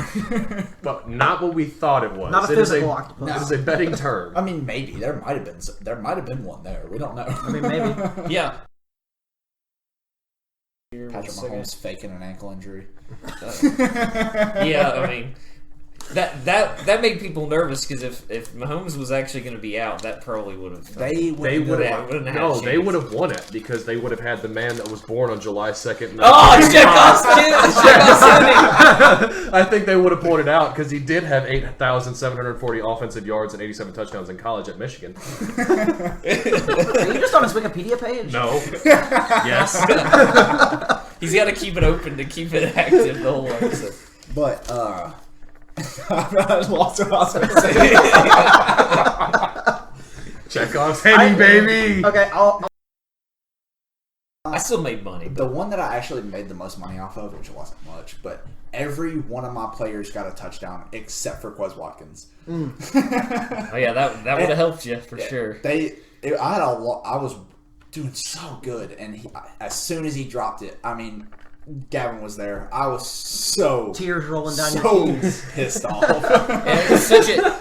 But not what we thought it was. Not a It is physical octopus. It is a betting term. I mean, maybe there might have been one there. We don't know. I mean, maybe. Yeah. Patrick Mahomes faking an ankle injury. Yeah, I mean, That made people nervous because if Mahomes was actually going to be out, that probably would have. They would have won it because they would have had the man that was born on July 2nd. I think they would have pulled it out because he did have 8,740 offensive yards and 87 touchdowns in college at Michigan. Are you just on his Wikipedia page? No. Yes. He's got to keep it open to keep it active the whole episode. But I lost what I was going to say. Chekhov's Henny, baby. Okay, I still made money. The one that I actually made the most money off of, which wasn't much, but every one of my players got a touchdown except for Quez Watkins. Oh yeah, that would have helped you for sure. I was doing so good, and as soon as he dropped it, I mean, Gavin was there. I was so tears rolling down your cheeks, pissed off.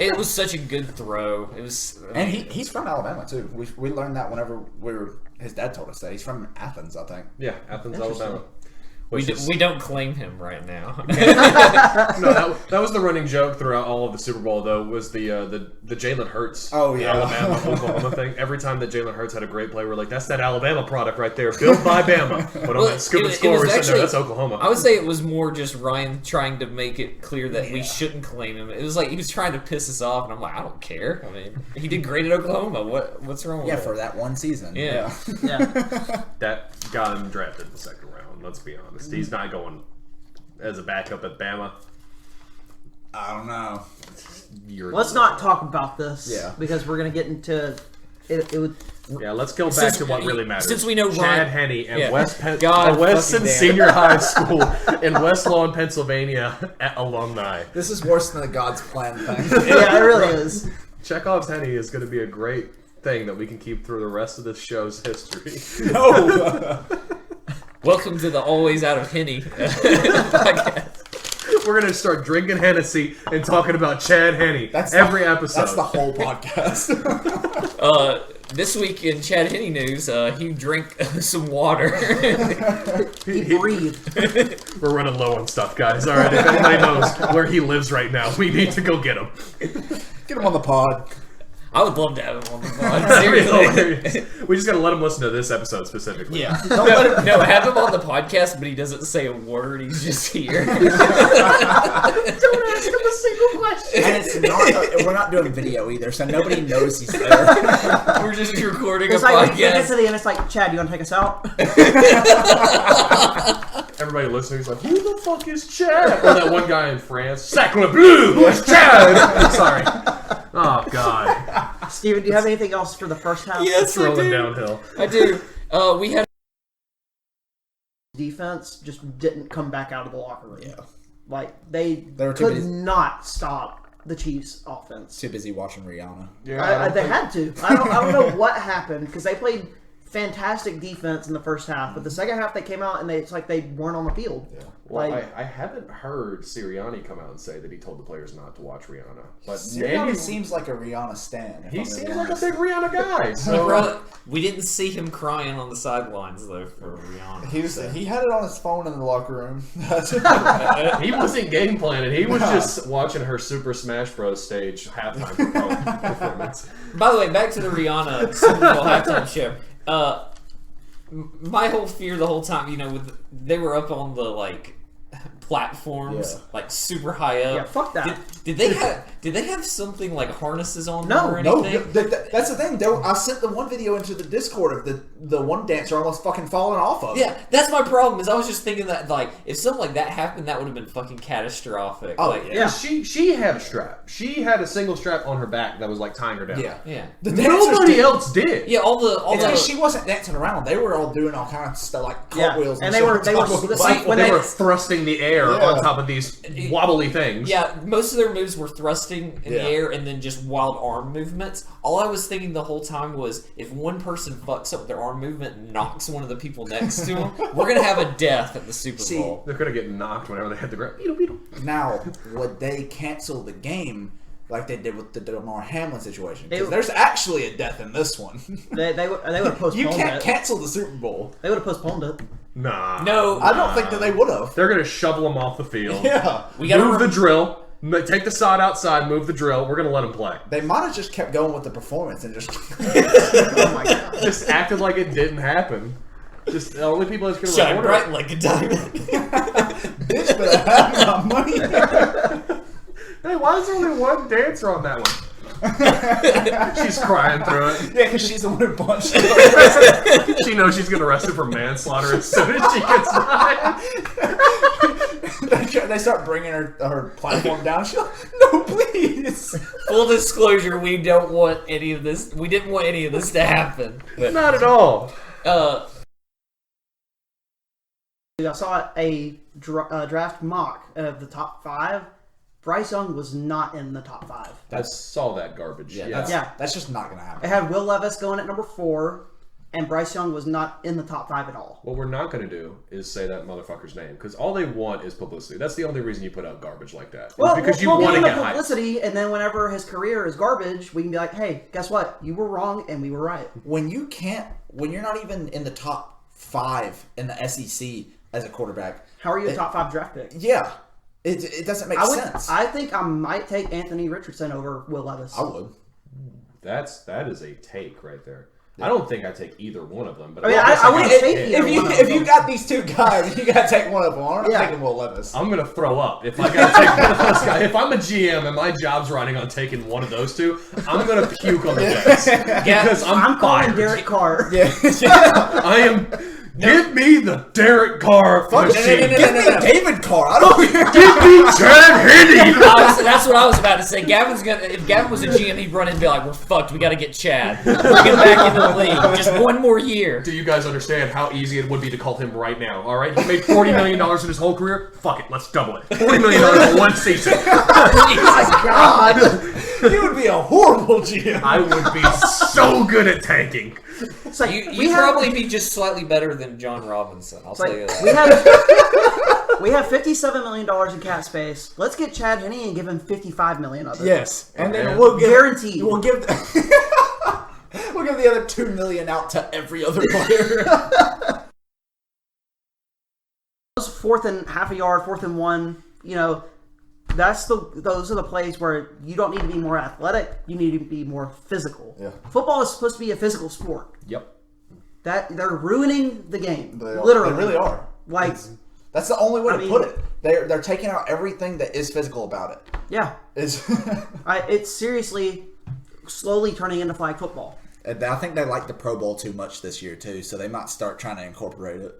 It was such a good throw. It was, and he's from Alabama too. We learned that whenever his dad told us that he's from Athens, I think. Yeah, Athens, Alabama. We don't claim him right now. No, that was the running joke throughout all of the Super Bowl, though, was the Jalen Hurts Alabama Oklahoma thing. Every time that Jalen Hurts had a great play, we're like, that's that Alabama product right there, built by Bama. But on that scoop and score, we're sitting there, that's Oklahoma. I would say it was more just Ryan trying to make it clear that we shouldn't claim him. It was like he was trying to piss us off, and I'm like, I don't care. I mean, he did great at Oklahoma. What's wrong with that? Yeah, for that one season. Yeah. That got him drafted in the second round. Let's be honest. He's not going as a backup at Bama. I don't know. Let's not talk about this. Yeah. Because we're going to get into it. Let's go back to what really matters. Since we know Chad Henne at Weston Senior High School in West Lawn, Pennsylvania, at alumni. This is worse than the God's plan thing. Yeah, it really is. Chekhov's Henne is going to be a great thing that we can keep through the rest of this show's history. No! Welcome to the Always Out of Henny podcast. We're going to start drinking Hennessy and talking about Chad Henne every episode. That's the whole podcast. This week in Chad Henne news, he drank some water. He breathed. We're running low on stuff, guys. All right, if anybody knows where he lives right now, we need to go get him. Get him on the pod. I would love to have him on the pod. Seriously. We just got to let him listen to this episode specifically. Yeah. No, have him on the podcast, but he doesn't say a word. He's just here. Don't ask him a single question. And we're not doing video either, so nobody knows he's there. We're just recording a podcast. Like, to the end, it's like, Chad, you want to take us out? Everybody listening is like, who the fuck is Chad? Or that one guy in France, Sacre Bleu, it's Chad. Sorry. Oh, God. Steven, do you have anything else for the first half? Yes, I do. Downhill. I do. We had defense just didn't come back out of the locker room. Yeah. Like, they could not stop the Chiefs' offense. Too busy watching Rihanna. Yeah, they had to. I don't know what happened, because they played fantastic defense in the first half, but the second half they came out and it's like they weren't on the field. Yeah. Well, I haven't heard Sirianni come out and say that he told the players not to watch Rihanna. But Sirianni seems like a Rihanna stan. He seems like a big Rihanna guy. So we didn't see him crying on the sidelines though for Rihanna. He had it on his phone in the locker room. He wasn't game planning. He was just watching her Super Smash Bros. Stage halftime performance. By the way, back to the Rihanna Super Bowl halftime show. My whole fear the whole time, they were up on the platforms, super high up. Yeah, fuck that. Did they have something like harnesses on them or anything? No. That's the thing. I sent the one video into the Discord of the one dancer almost fucking falling off of. Yeah, that's my problem. Is I was just thinking that if something like that happened, that would have been fucking catastrophic. Oh yeah. She had a strap. She had a single strap on her back that was tying her down. Yeah. Nobody else did. Yeah, she wasn't dancing around. They were all doing all kinds of stuff like cartwheels. And they were thrusting the air on top of these wobbly things. Yeah, most of their moves were thrusting in the air and then just wild arm movements. All I was thinking the whole time was, if one person fucks up their arm movement and knocks one of the people next to them, we're going to have a death at the Super Bowl. They're going to get knocked whenever they hit the ground. Now, would they cancel the game like they did with the Damar Hamlin situation? Because there's actually a death in this one. They would have postponed it. You can't cancel the Super Bowl. They would have postponed it. Nah. No. I don't think that they would have. They're going to shovel them off the field. Yeah. Move the drill. Take the sod outside, move the drill. We're going to let him play. They might have just kept going with the performance and just Oh my god. Just acted like it didn't happen. Just the only people that's going to Shine report bright it. like a diamond. bitch better have my money. Hey, why is there only one dancer on that one? She's crying through it. Yeah, because she's the one who punched him. She knows she's getting arrested for manslaughter as soon as she gets done. They start bringing her platform down. She's like, no, please. Full disclosure, we don't want any of this. We didn't want any of this to happen. But, Not at all. I saw a draft mock of the top 5. Bryce Young was not in the top 5. I saw that garbage. Yeah. That's just not going to happen. It had Will Levis going at number 4, and Bryce Young was not in the top 5 at all. What we're not going to do is say that motherfucker's name, because all they want is publicity. That's the only reason you put out garbage like that. Well, because you we'll want to give him get the hyped. publicity, and then whenever his career is garbage, we can be like, hey, guess what? You were wrong, and we were right. When you're not even in the top 5 in the SEC as a quarterback. How are you a top 5 draft pick? Yeah. It doesn't make sense. I think I might take Anthony Richardson over Will Levis. I would. That is a take right there. I don't think I take either one of them. But I wouldn't take either one of them. If you got these two guys, you got to take one of them. I'm not taking Will Levis. I'm going to throw up if I got to take one of those guys. If I'm a GM and my job's riding on taking one of those two, I'm going to puke on the desk. Because I'm calling fired. Derek Carr. I am... Give me the Derek Carr machine. Give me David Carr. I don't care. Give me Chad Henne. That's what I was about to say. If Gavin was a GM, he'd run in and be like, "We're fucked. We got to get Chad. Bring him back into the league. Just one more year." Do you guys understand how easy it would be to call him right now? All right, he made $40 million in his whole career. Fuck it, let's double it. $40 million in one season. Oh my god, you would be a horrible GM. I would be so good at tanking. So You'd probably be just slightly better than John Robinson. I'll tell you that. We have $57 million in cap space. Let's get Chad Henne and give him $55 million of it. Yes, and then we'll guarantee. We'll give the other $2 million out to every other player. Fourth and half a yard, 4th and 1. You know, those are the plays where you don't need to be more athletic. You need to be more physical. Yeah. Football is supposed to be a physical sport. Yep. That they're ruining the game. Literally, they really are. Like that's the only way to put it. They're taking out everything that is physical about it. Yeah. It's seriously slowly turning into flag football. And I think they like the Pro Bowl too much this year too, so they might start trying to incorporate it.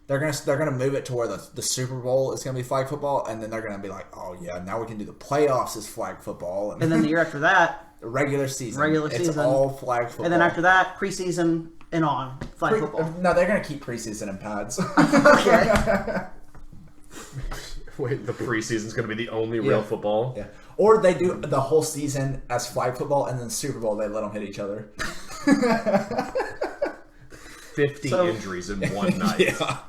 They're gonna move it to where the Super Bowl is gonna be flag football, and then they're gonna be like, oh yeah, now we can do the playoffs as flag football, and then the year after that, the regular season, it's all flag football, and then after that, preseason and on flag football. No, they're gonna keep preseason in pads. Okay. Wait, the preseason's gonna be the only real football? Yeah. Or they do the whole season as flag football, and then Super Bowl they let them hit each other. 50 injuries in one night. Yeah.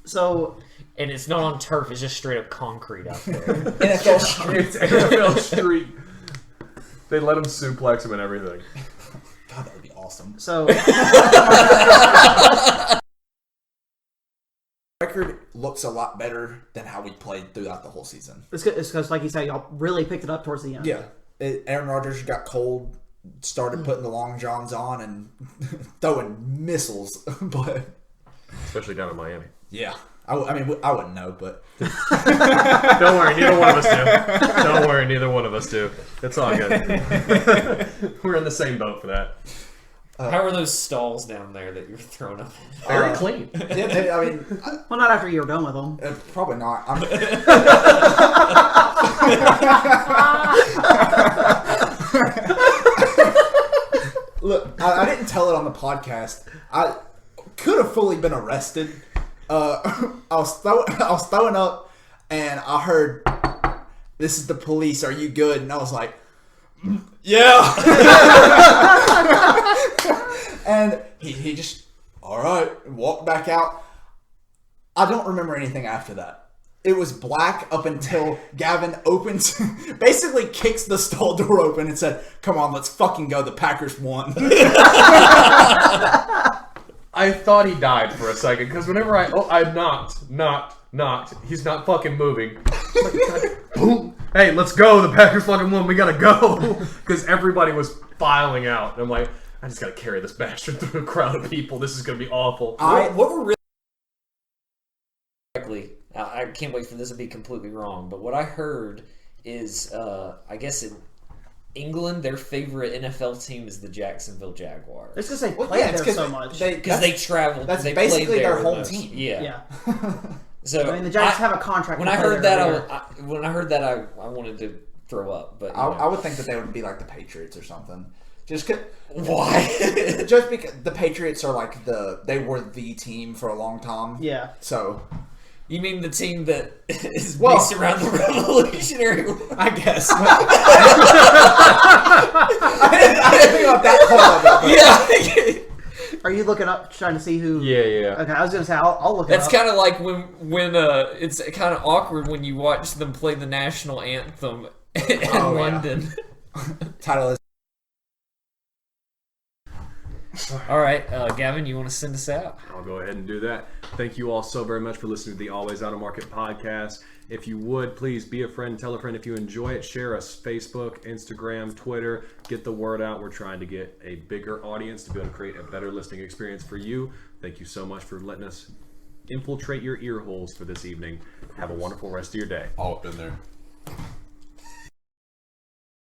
So, and it's not on turf; it's just straight up concrete out there. NFL street. It's NFL street. They let him suplex him and everything. God, that would be awesome. So, record looks a lot better than how we played throughout the whole season. It's because, like you said, y'all really picked it up towards the end. Yeah, Aaron Rodgers got cold, started putting the long johns on and throwing missiles, but especially down in Miami. Yeah, I mean, I wouldn't know, but don't worry, neither one of us do. Don't worry, neither one of us do. It's all good. We're in the same boat for that. How are those stalls down there that you're throwing up? Very clean. Yeah, I mean, well, not after you're done with them. Probably not. Look, I didn't tell it on the podcast. I could have fully been arrested. I was throwing up, and I heard, "This is the police. Are you good?" And I was like, "Yeah." And he just, all right, walked back out. I don't remember anything after that. It was black up until Gavin opens, basically kicks the stall door open and said, "Come on, let's fucking go. The Packers won." I thought he died for a second because whenever I knocked, he's not fucking moving. Boom. hey, let's go. The Packers fucking won. We gotta go because everybody was filing out. And I'm like, I just gotta carry this bastard through a crowd of people. This is gonna be awful. What we're really correctly, I can't wait for this to be completely wrong, but what I heard is, I guess in England, their favorite NFL team is the Jacksonville Jaguars. It's because they play there so much. Because they travel. That's they basically their home most. team. Yeah. So I mean, the Giants have a contract. When I heard that, I wanted to throw up. But I would think that they would be like the Patriots or something. Why? Just because the Patriots are like they were the team for a long time. Yeah. So. You mean the team that is based around the Revolutionary War? I guess. I didn't think about that part of it. Yeah. Are you looking up, trying to see who? Yeah. Okay, I was gonna say I'll look. That's it up. kind of like when it's kind of awkward when you watch them play the national anthem in London. Title is. All right, Gavin, you want to send us out? I'll go ahead and do that. Thank you all so very much for listening to the Always Out of Market podcast. If you would, please be a friend, tell a friend if you enjoy it. Share us Facebook, Instagram, Twitter. Get the word out. We're trying to get a bigger audience to be able to create a better listening experience for you. Thank you so much for letting us infiltrate your ear holes for this evening. Have a wonderful rest of your day. All up in there.